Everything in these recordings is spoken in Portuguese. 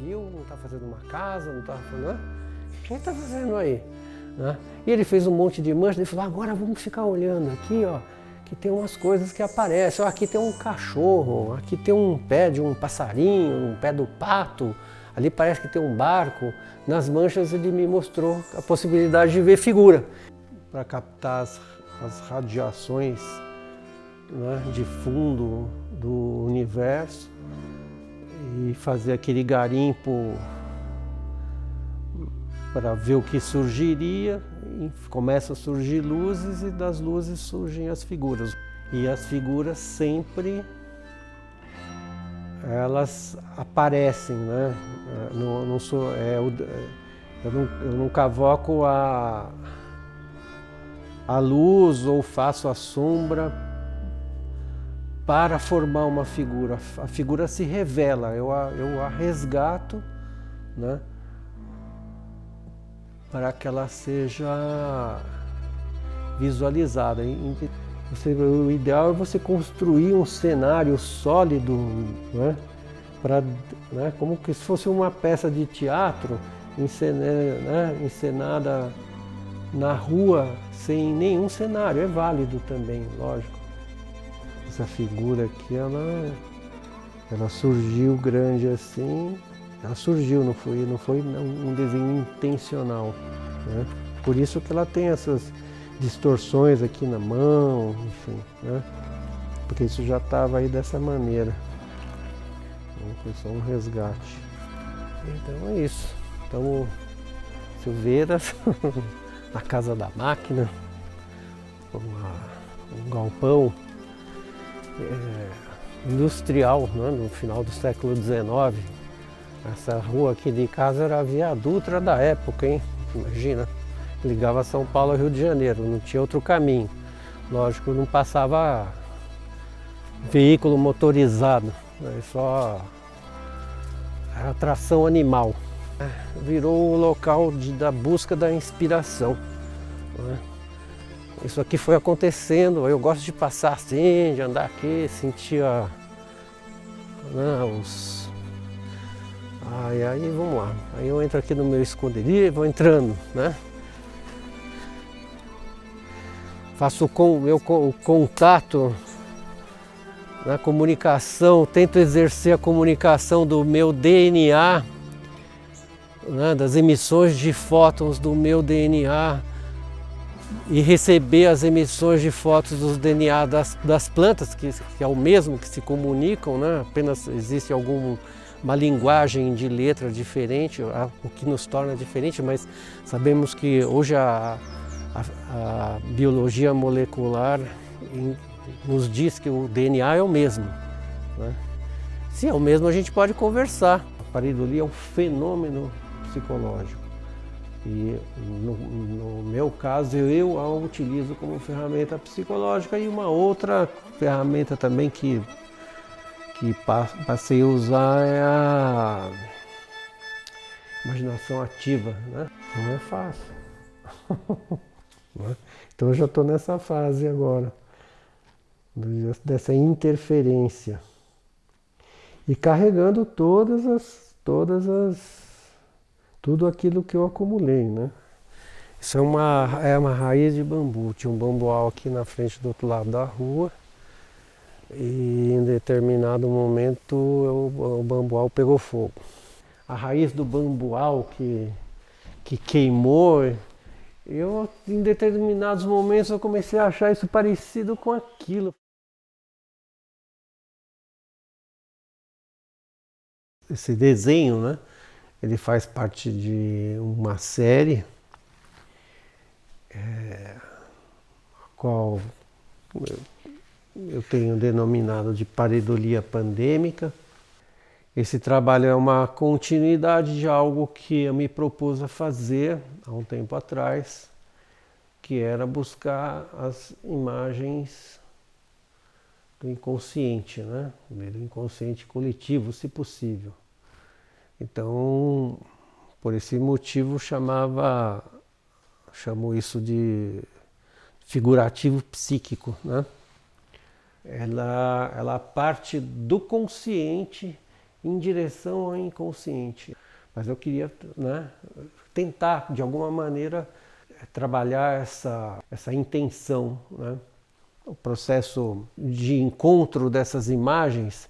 viu, não está fazendo uma casa, não está fazendo, né? O que está fazendo aí? Né? E ele fez um monte de mancha, ele falou, agora vamos ficar olhando aqui, ó, que tem umas coisas que aparecem, ó, aqui tem um cachorro, aqui tem um pé de um passarinho, um pé do pato, ali parece que tem um barco. Nas manchas ele me mostrou a possibilidade de ver figura, para captar as radiações, né, de fundo do universo e fazer aquele garimpo para ver o que surgiria. E começam a surgir luzes e das luzes surgem as figuras. E as figuras sempre elas aparecem, né? Eu não cavoco a luz ou faço a sombra para formar uma figura. A figura se revela, eu a resgato, né? Para que ela seja visualizada. O ideal é você construir um cenário sólido, né? Né? Como que se fosse uma peça de teatro encenada na rua, sem nenhum cenário. É válido também, lógico. Essa figura aqui, ela surgiu grande assim. Ela surgiu, não foi um desenho intencional, né? Por isso que ela tem essas distorções aqui na mão, enfim, né? Porque isso já estava aí dessa maneira. Então, foi só um resgate. Então é isso. Então, Silveiras, na Casa da Máquina, um galpão industrial, né, no final do século XIX. Essa rua aqui de casa era a Via Dutra da época, hein? Imagina, ligava São Paulo ao Rio de Janeiro, não tinha outro caminho. Lógico, não passava veículo motorizado, né? Só a tração animal. Virou o local da busca da inspiração, né? Isso aqui foi acontecendo, eu gosto de passar assim, de andar aqui, sentir aí vamos lá. Aí eu entro aqui no meu esconderijo, vou entrando, né? Faço o contato na comunicação, tento exercer a comunicação do meu DNA, né, das emissões de fótons do meu DNA e receber as emissões de fótons dos DNA das plantas, que é o mesmo, que se comunicam, né? Apenas existe uma linguagem de letra diferente, o que nos torna diferente, mas sabemos que hoje a biologia molecular nos diz que o DNA é o mesmo, né? Se é o mesmo, a gente pode conversar. A pareidolia é um fenômeno psicológico e no meu caso eu a utilizo como ferramenta psicológica, e uma outra ferramenta também que passei a usar é a imaginação ativa, né? Não é fácil. Então eu já estou nessa fase agora, dessa interferência. E carregando tudo aquilo que eu acumulei, né? Isso é uma raiz de bambu. Tinha um bambual aqui na frente do outro lado da rua. E em determinado momento o bambual pegou fogo. A raiz do bambual que queimou, em determinados momentos eu comecei a achar isso parecido com aquilo. Esse desenho, né? Ele faz parte de uma série, a qual eu tenho denominado de pareidolia pandêmica. Esse trabalho é uma continuidade de algo que eu me propus a fazer há um tempo atrás, que era buscar as imagens do inconsciente, né? Do inconsciente coletivo, se possível. Então, por esse motivo, chamo isso de figurativo psíquico, né? Ela parte do consciente em direção ao inconsciente. Mas eu queria, né, tentar, de alguma maneira, trabalhar essa intenção, né? O processo de encontro dessas imagens,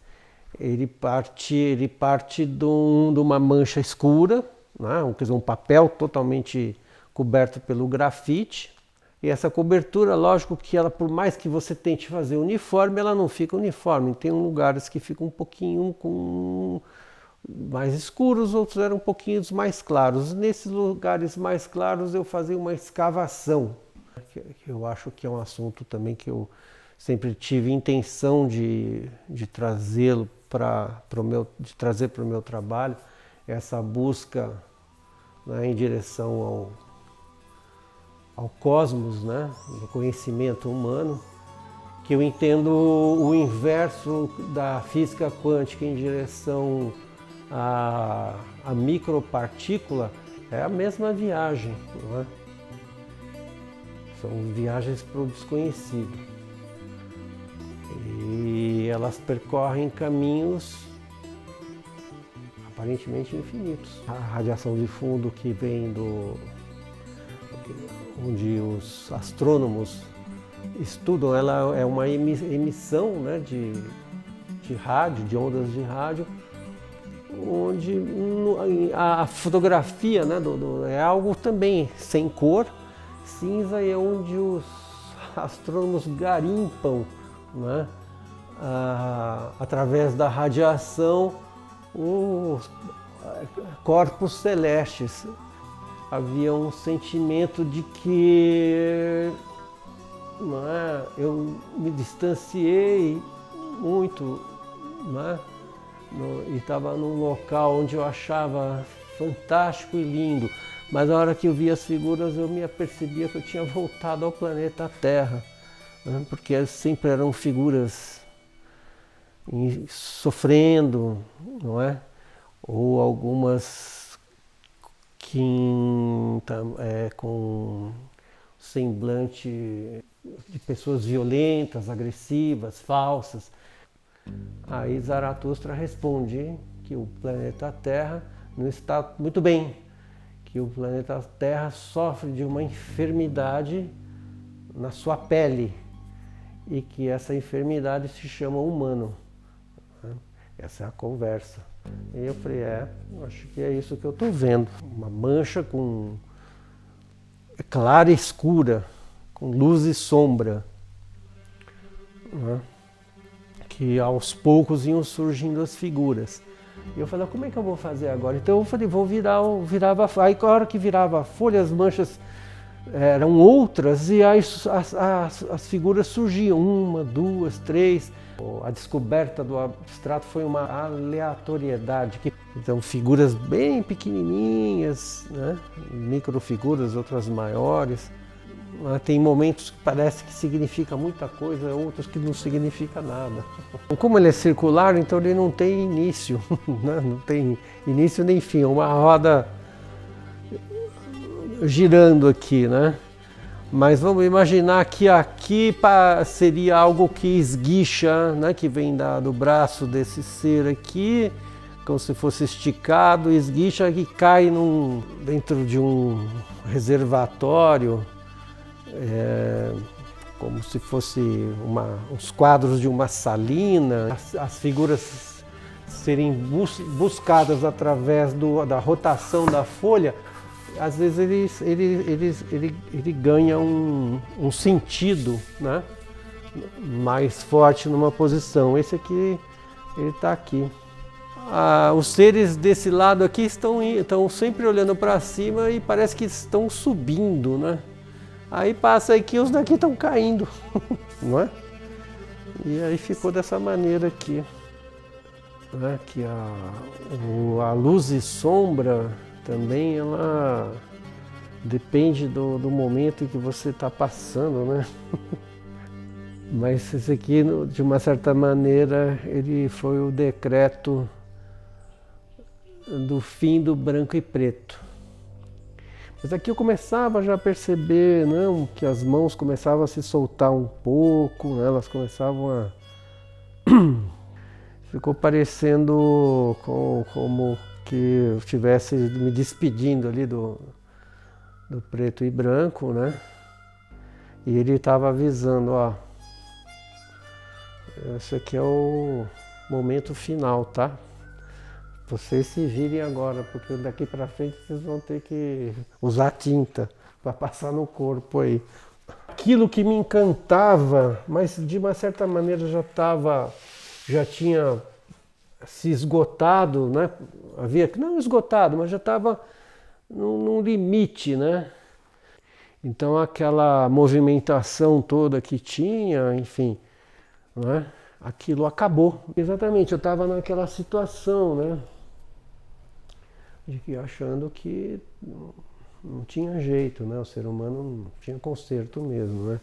ele parte de uma mancha escura, né? Quer dizer, um papel totalmente coberto pelo grafite. E essa cobertura, lógico que ela, por mais que você tente fazer uniforme, ela não fica uniforme. Tem lugares que ficam um pouquinho mais escuros, outros eram um pouquinho mais claros. Nesses lugares mais claros eu fazia uma escavação, que eu acho que é um assunto também que eu sempre tive intenção de trazê-lo de trazer para o meu trabalho, essa busca, né, em direção ao cosmos, né, do conhecimento humano, que eu entendo o inverso da física quântica em direção à micropartícula, é a mesma viagem, não é? São viagens para o desconhecido. E elas percorrem caminhos aparentemente infinitos. A radiação de fundo que vem onde os astrônomos estudam, ela é uma emissão, né, de rádio, de ondas de rádio, onde a fotografia, né, é algo também sem cor, cinza, e é onde os astrônomos garimpam, né, através da radiação, os corpos celestes. Havia um sentimento de que, não é, eu me distanciei muito, não é, e estava num local onde eu achava fantástico e lindo, mas na hora que eu vi as figuras eu me apercebia que eu tinha voltado ao planeta Terra, né, porque sempre eram figuras sofrendo, não é? Ou algumas com semblante de pessoas violentas, agressivas, falsas. Aí Zaratustra responde que o planeta Terra não está muito bem, que o planeta Terra sofre de uma enfermidade na sua pele e que essa enfermidade se chama humano. Essa é a conversa. E eu falei, acho que é isso que eu estou vendo. Uma mancha clara e escura, com luz e sombra, né? Que aos poucos iam surgindo as figuras. E eu falei, como é que eu vou fazer agora? Então eu falei, virava. Aí a hora que virava a folha, as manchas eram outras, e aí as figuras surgiam, 1, 2, 3. A descoberta do abstrato foi uma aleatoriedade. Então, figuras bem pequenininhas, né? Microfiguras, outras maiores. Tem momentos que parece que significa muita coisa, outros que não significa nada. Como ele é circular, então ele não tem início, né? Não tem início nem fim, é uma roda girando aqui, né? Mas vamos imaginar que aqui seria algo que esguicha, né? Que vem do braço desse ser aqui, como se fosse esticado, esguicha e cai dentro de um reservatório, como se fosse uns quadros de uma salina. As figuras serem buscadas através da rotação da folha. Às vezes ele ganha um sentido, né, mais forte numa posição. Esse aqui, ele está aqui. Os seres desse lado aqui estão sempre olhando para cima e parece que estão subindo, né? Aí passa aqui, os daqui estão caindo, não é? E aí ficou dessa maneira aqui, né? Que a luz e sombra também, ela depende do momento em que você está passando, né? Mas esse aqui, de uma certa maneira, ele foi o decreto do fim do branco e preto. Mas aqui eu começava já a perceber, não, que as mãos começavam a se soltar um pouco, né? Elas começavam a ficou parecendo como que eu estivesse me despedindo ali do preto e branco, né? E ele estava avisando, ó, esse aqui é o momento final, tá? Vocês se virem agora, porque daqui para frente vocês vão ter que usar tinta para passar no corpo aí. Aquilo que me encantava, mas de uma certa maneira já tinha se esgotado, né? Não esgotado, mas já estava num limite, né? Então aquela movimentação toda que tinha, enfim, né? Aquilo acabou. Exatamente, eu estava naquela situação, né? De que achando que não tinha jeito, né? O ser humano não tinha conserto mesmo, né?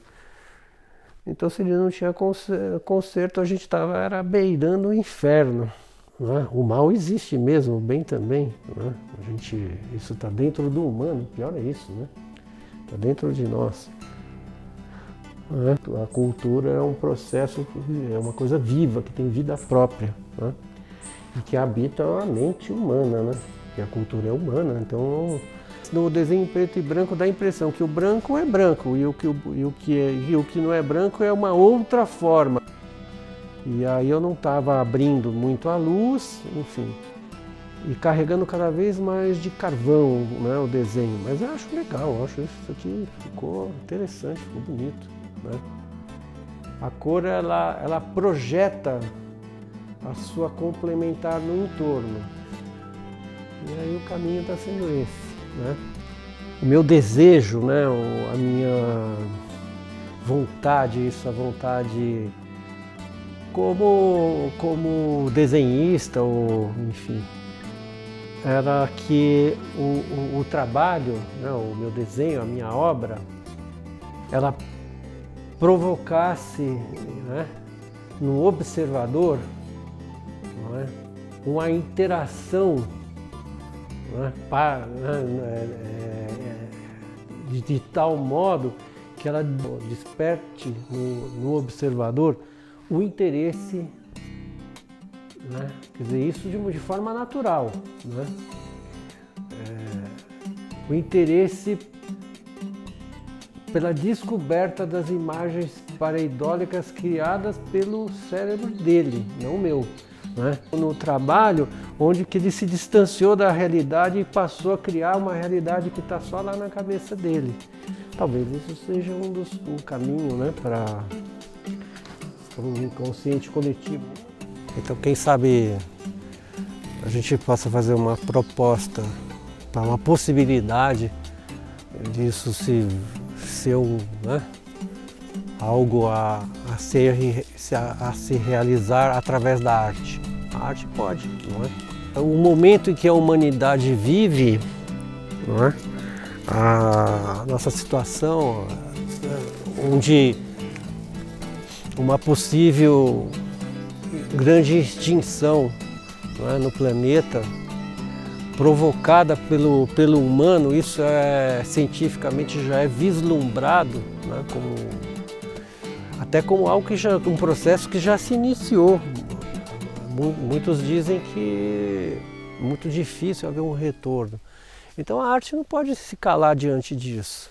Então se ele não tinha conserto, a gente estava beirando o inferno. Né? O mal existe mesmo, o bem também. Né? Isso está dentro do humano, pior é isso, né? Está dentro de nós. Né? A cultura é um processo, é uma coisa viva, que tem vida própria, né? E que habita a mente humana, né? E a cultura é humana, então no desenho preto e branco dá a impressão que o branco é branco e o que não é branco é uma outra forma. E aí eu não estava abrindo muito a luz, enfim, e carregando cada vez mais de carvão, né, o desenho. Mas eu acho legal, eu acho isso aqui ficou interessante, ficou bonito, né? A cor ela projeta a sua complementar no entorno. E aí o caminho está sendo esse, né? O meu desejo, né, a minha vontade, essa vontade como desenhista, ou enfim, era que o trabalho, né, o meu desenho, a minha obra, ela provocasse, né, no observador, não é, uma interação, né, de tal modo que ela desperte no observador o interesse, né? Quer dizer, isso de forma natural, né? O interesse pela descoberta das imagens pareidólicas criadas pelo cérebro dele, não o meu, né? No trabalho, onde que ele se distanciou da realidade e passou a criar uma realidade que está só lá na cabeça dele. Talvez isso seja um caminho, né, para um inconsciente coletivo. Então, quem sabe a gente possa fazer uma proposta para uma possibilidade disso ser né, algo a se realizar através da arte. A arte pode, não é? O momento em que a humanidade vive, não é? A nossa situação, onde uma possível grande extinção, não é, no planeta, provocada pelo humano, isso cientificamente já é vislumbrado, né, até como algo um processo que já se iniciou. Muitos dizem que é muito difícil haver um retorno. Então a arte não pode se calar diante disso.